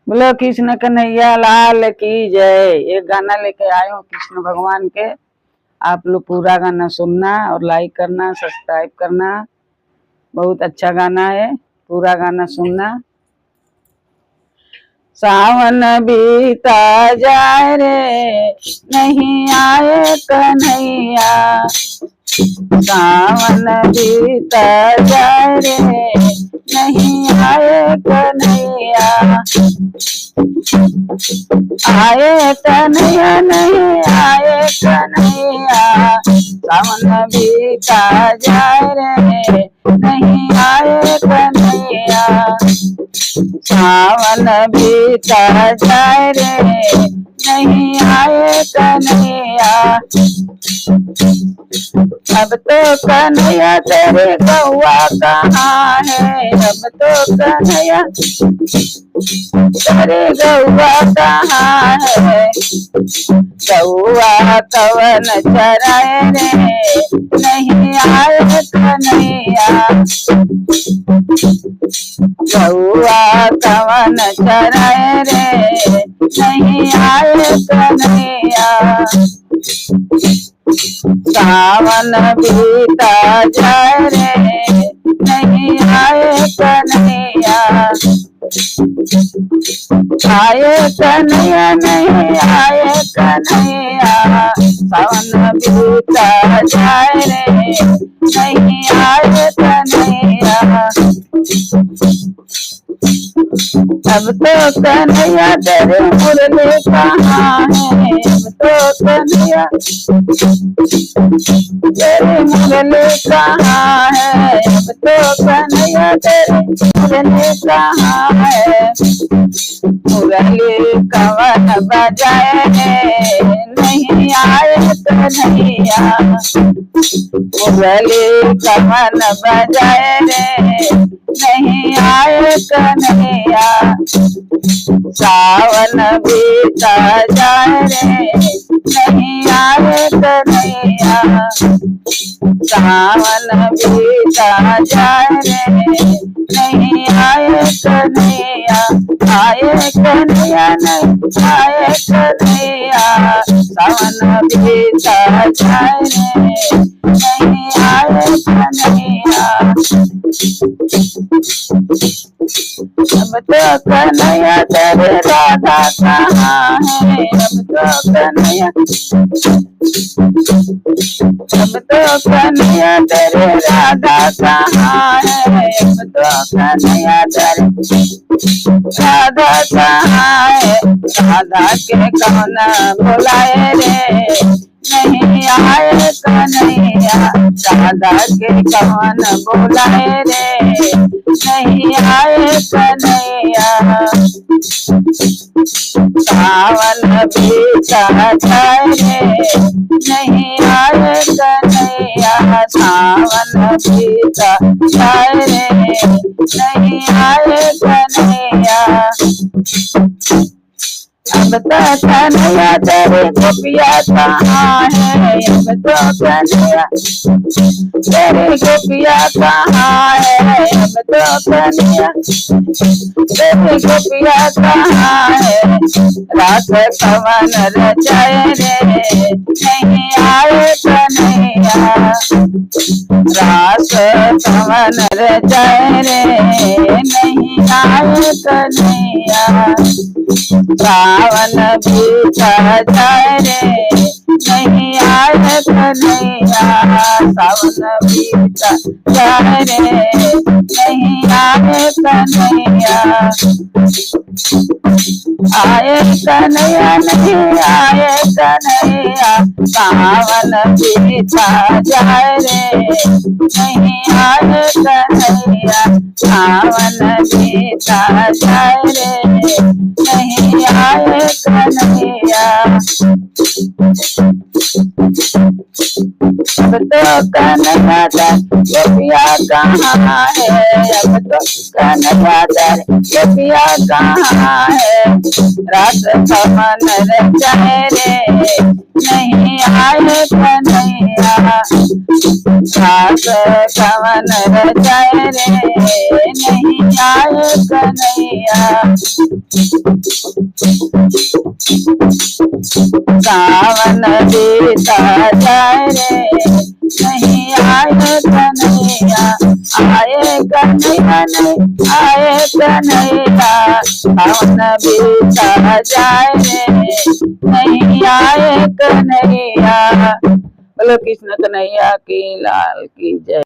बोलो कृष्ण कन्हैया लाल की जय। एक गाना लेके आए हूँ कृष्ण भगवान के। आप लोग पूरा गाना सुनना और लाइक करना, सब्सक्राइब करना। बहुत अच्छा गाना है, पूरा गाना सुनना। सावन बीता जाए रे नहीं आए कन्हैया, सावन बीता जाए रे नहीं आए कन्हैया, आए कन्हैया नहीं आए कन्हैया, सावन बीता जाए रे नहीं आए कन्हैया, सावन बीता जाए रे नहीं आए कन्हैया। अब तो कन्हैया तेरे गौआ कहाँ है, अब तो कन्हैया तेरे गौआ कहाँ है, गौआ कवन चराए रे नहीं आए कन्हैया, गौआ कवन चराए रे नहीं आए कन्हैया, सावन बीता जाए रे नहीं आए कन्हैया, आए कन्हैया नहीं आए कन्हैया, सावन बीता जाए रे नहीं आए कन्हैया। अब तो कन्हैया तेरे मुरली कहाँ है, अब तो कन्हैया तेरे मुरली कहाँ है, अब तो कन्हैया तेरे मुरली कहाँ है, मुरली कवन बजाए नहीं आए कन्हैया, मुरली कवन बजाए नहीं आए कन्हैया, सावन बीता जाए रे नहीं आए कन्हैया, सावन बीता जाए रे नहीं आए कन्हैया, आए कन्हैया नहीं आए कन्हैया, सावन बीता जाए रे नहीं आए कन्हैया। अब तो कन्हैया तेरे राधा कहाँ है, अब तो कन्हैया, अब तो कन्हैया तेरे राधा कहाँ है, अब तो कन्हैया तेरे राधा कहाँ है, राधा के कौन बुलाए रे नहीं आए कन्हैया, राधा के कौन बुलाए रे नहीं आए कन्हैया, सावन बीता जाए रे नहीं आए कन्हैया, सावन बीता जाए रे नहीं आए कन्हैया। अब तो कन्हैया तेरे गोपिया कहाँ है, अब तो कन्हैया तेरे गोपिया कहाँ है, अब तो कन्हैया तेरे गोपिया कहाँ है, रास कवन रचाए रे नहीं आए कन्हैया, रास कवन रचाए रे नहीं आए कन्हैया, सावन बीता जाए रे नहीं आए कन्हैया, सावन बीता जाए रे नहीं आए कन्हैया, आए कन्हैया नहीं आए कन्हैया, सावन बीता जाए रे नहीं आए कन्हैया, सावन बीता जाए रे नहीं आए कन्हैया। अब तो कन्हैया गोपिया कहाँ है, अब तो कन्हैया गोपिया कहाँ है, रास कवन रचाए रे नहीं आए कन्हैया, घास कवन रचाए रे नहीं आए कन्हैया। सावन बीता जाए रे नहीं आए कन्हैया। आए कन्हैया नहीं आए कन्हैया। सावन बीता जाए रे नहीं आए कन्हैया। बोलो कृष्ण कन्हैया की लाल की जय।